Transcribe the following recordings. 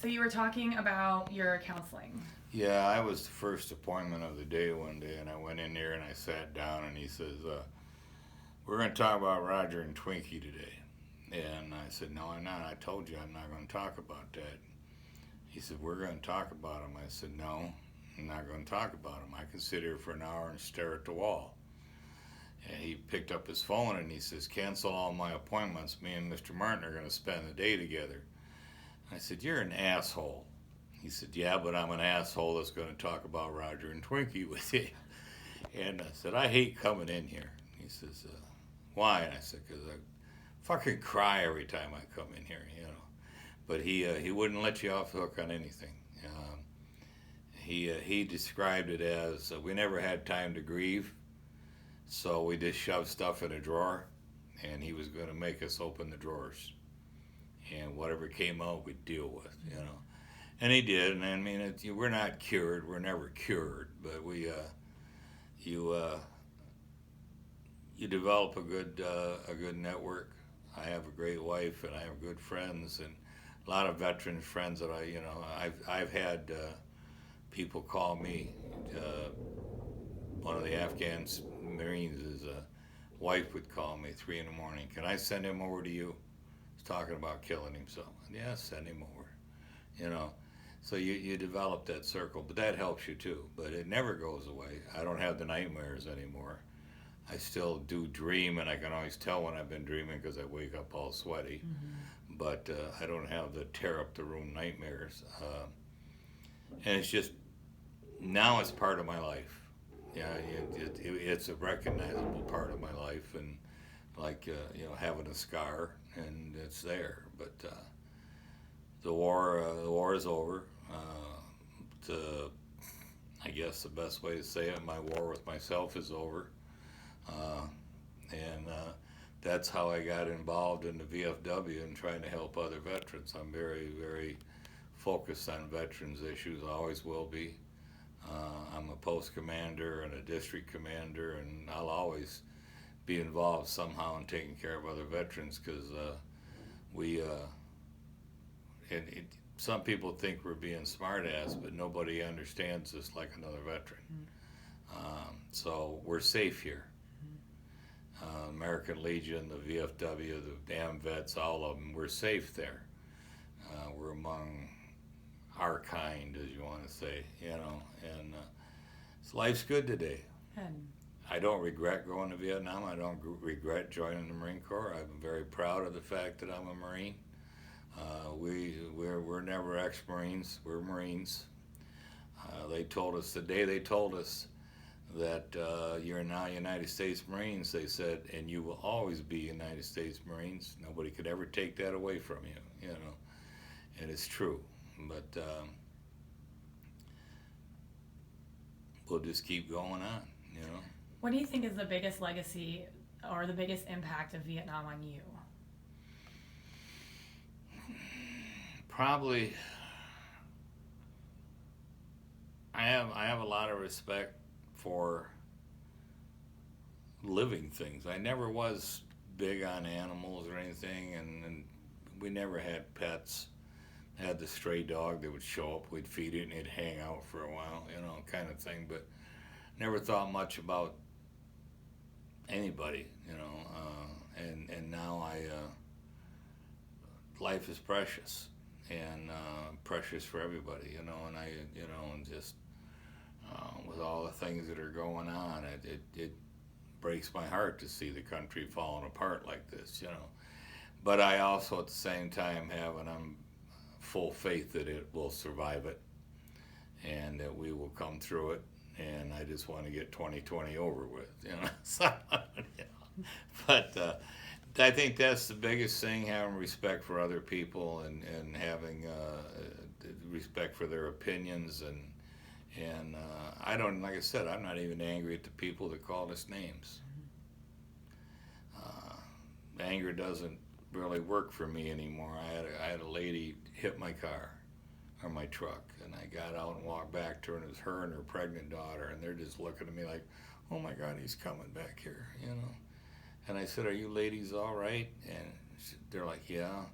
So you were talking about your counseling. Yeah, I was the first appointment of the day one day, and I went in there and I sat down, and he says, "We're going to talk about Roger and Twinkie today." And I said, "No, I'm not. I told you I'm not going to talk about that." He said, "We're going to talk about him." I said, "No, I'm not going to talk about him. I can sit here for an hour and stare at the wall." And he picked up his phone and he says, "Cancel all my appointments. Me and Mr. Martin are going to spend the day together." I said, "You're an asshole." He said, "Yeah, but I'm an asshole that's going to talk about Roger and Twinkie with you." And I said, "I hate coming in here." He says, "Why?" And I said, "Because I fucking cry every time I come in here, you know." But he wouldn't let you off the hook on anything. He described it as we never had time to grieve, so we just shoved stuff in a drawer, and he was going to make us open the drawers, and whatever came out we'd deal with, you know. And he did, and I mean, we're not cured, we're never cured, but you you develop a good network. I have a great wife, and I have good friends, and a lot of veteran friends that I've had people call me. Uh, One of the Afghan Marines' wife would call me 3 in the morning. "Can I send him over to you?" He's talking about killing himself. Yeah, send him over. You know, so you develop that circle, but that helps you too. But it never goes away. I don't have the nightmares anymore. I still do dream, and I can always tell when I've been dreaming because I wake up all sweaty. But I don't have the tear up the room nightmares. And it's just now it's part of my life. Yeah, it's a recognizable part of my life, and like having a scar, and it's there. But the war is over. The I guess the best way to say it, my war with myself is over, uh, and that's how I got involved in the VFW and trying to help other veterans. I'm very focused on veterans issues. I always will be. I'm a post commander and a district commander, and I'll always be involved somehow in taking care of other veterans because we and some people think we're being smartass, but nobody understands us like another veteran. So we're safe here. American Legion, the VFW, the damn vets, all of them, we're safe there. We're among our kind, as you want to say, you know, and so life's good today. And I don't regret going to Vietnam. I don't regret joining the Marine Corps. I'm very proud of the fact that I'm a Marine. We're never ex-Marines. We're Marines. They told us the day they told us that you're now United States Marines. They said, and you will always be United States Marines. Nobody could ever take that away from you. You know, and it's true. But we'll just keep going on. You know. what do you think is the biggest legacy or the biggest impact of Vietnam on you? Probably, I have a lot of respect for living things. I never was big on animals or anything, and we never had pets. Had the stray dog that would show up, we'd feed it, and it'd hang out for a while, you know, kind of thing. But never thought much about anybody, you know. And now life is precious, and precious for everybody, you know. And and just with all the things that are going on, it breaks my heart to see the country falling apart like this, you know. But I also, at the same time, have and I'm full faith that it will survive it, and that we will come through it. And I just want to get 2020 over with, you know. So, you know. But I think that's the biggest thing: having respect for other people, and having respect for their opinions, and I don't, like I said, I'm not even angry at the people that called us names. Anger doesn't really work for me anymore. I had a lady hit my car or my truck, and I got out and walked back to her, and it was her and her pregnant daughter, and they're just looking at me like, "Oh my God, he's coming back here," you know. And I said, "Are you ladies all right?" And they're like, "Yeah."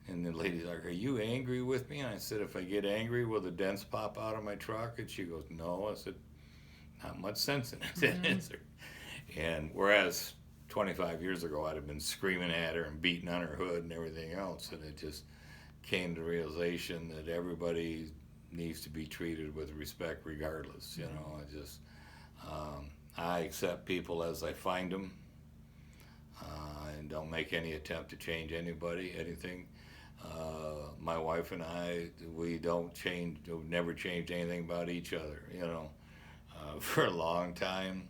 And the lady's like, "Are you angry with me?" And I said, "If I get angry, will the dents pop out of my truck?" And she goes, "No." I said, "Not much sense in that answer." And whereas 25 years ago, I'd have been screaming at her and beating on her hood and everything else, and it just came to the realization that everybody needs to be treated with respect regardless. You know, I accept people as I find them, and don't make any attempt to change anybody, anything. My wife and I, we don't change, we've never changed anything about each other, you know. For a long time,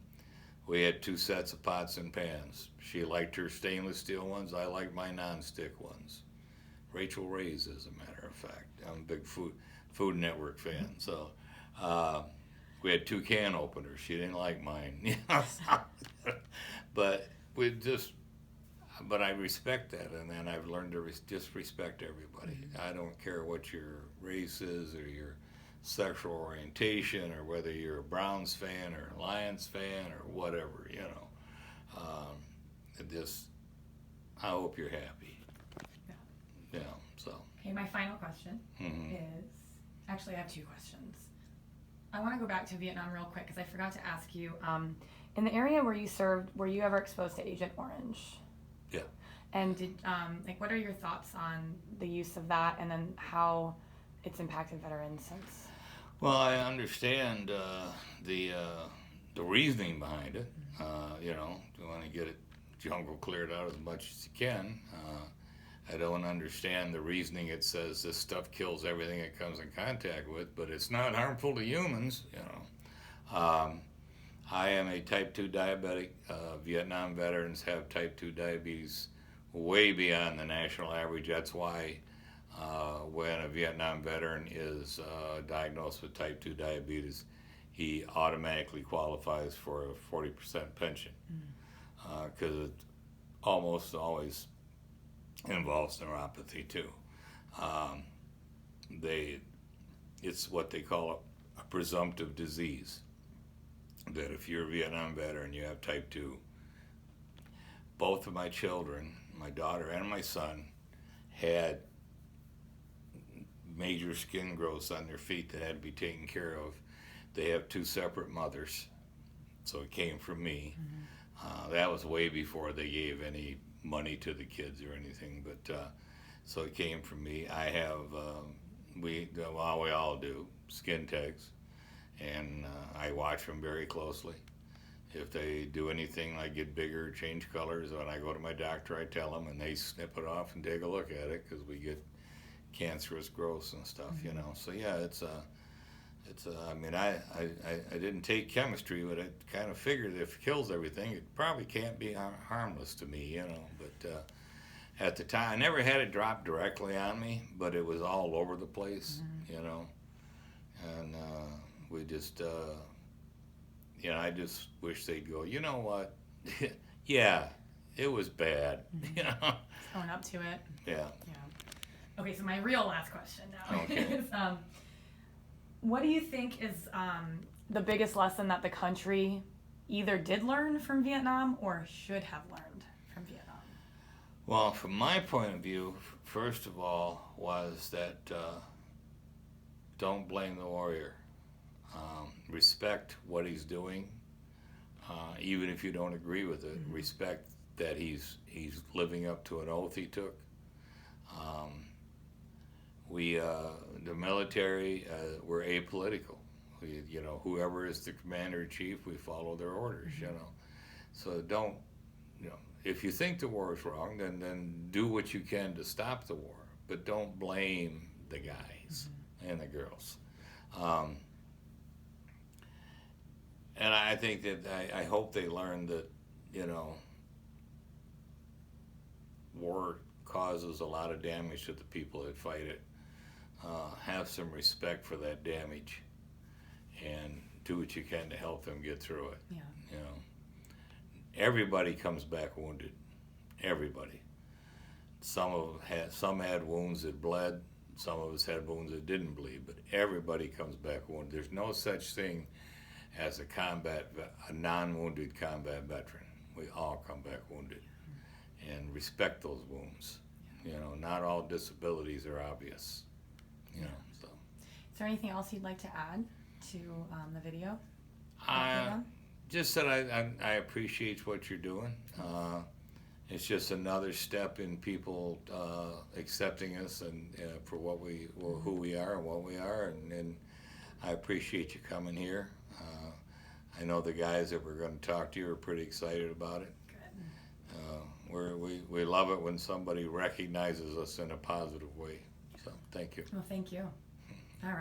we had two sets of pots and pans. She liked her stainless steel ones, I liked my non-stick ones. Rachel Ray's, as a matter of fact. I'm a big Food Network fan, so we had two can openers. She didn't like mine, you know. But we just, but I respect that, and then I've learned to just respect everybody. I don't care what your race is or your sexual orientation or whether you're a Browns fan or a Lions fan or whatever, you know. It just, I hope you're happy. Yeah. Yeah, so. Okay, my final question is, actually I have two questions. I want to go back to Vietnam real quick because I forgot to ask you, in the area where you served, were you ever exposed to Agent Orange? Yeah. And did, like, what are your thoughts on the use of that and then how it's impacted veterans since? Well, I understand the reasoning behind it. You know, you want to get it jungle cleared out as much as you can. I don't understand the reasoning. It says this stuff kills everything it comes in contact with, but it's not harmful to humans, you know. I am a type 2 diabetic. Vietnam veterans have type 2 diabetes way beyond the national average. That's why when a Vietnam veteran is diagnosed with type 2 diabetes, he automatically qualifies for a 40% pension because it almost always involves neuropathy too. It's what they call a presumptive disease. That if you're a Vietnam veteran, you have type 2. Both of my children, my daughter and my son, had major skin growths on their feet that had to be taken care of. They have two separate mothers, so it came from me. That was way before they gave any money to the kids or anything, but so it came from me. I have, we all do, skin tags, and I watch them very closely. If they do anything like get bigger, change colors, when I go to my doctor, I tell them, and they snip it off and take a look at it because we get cancerous growths and stuff, you know. So yeah, it's I mean, I didn't take chemistry, but I kind of figured if it kills everything, it probably can't be harmless to me, you know. But at the time, I never had it drop directly on me, but it was all over the place, you know. And we just, you know, I just wish they'd go, you know what? Yeah, it was bad, you know. Own up to it. Yeah. Yeah. Okay, so my real last question now Okay. is, what do you think is the biggest lesson that the country either did learn from Vietnam or should have learned from Vietnam? Well, from my point of view, first of all, was that don't blame the warrior. Respect what he's doing, even if you don't agree with it. Respect that he's living up to an oath he took. We, the military, we're apolitical. We, you know, whoever is the commander-in-chief, we follow their orders, you know. So don't, you know, if you think the war is wrong, then do what you can to stop the war, but don't blame the guys and the girls. And I think that, I hope they learn that, you know, war causes a lot of damage to the people that fight it. Have some respect for that damage and do what you can to help them get through it. Yeah. You know, everybody comes back wounded. Everybody. Some had wounds that bled. Some of us had wounds that didn't bleed. But everybody comes back wounded. There's no such thing as a non-wounded combat veteran. We all come back wounded, and respect those wounds. You know, not all disabilities are obvious. You know, so. Is there anything else you'd like to add to the video? Just that I appreciate what you're doing. It's just another step in people accepting us and for who we are and what we are, and I appreciate you coming here. I know the guys that we're going to talk to you are pretty excited about it. Good. We love it when somebody recognizes us in a positive way. So thank you. Well, thank you. All right.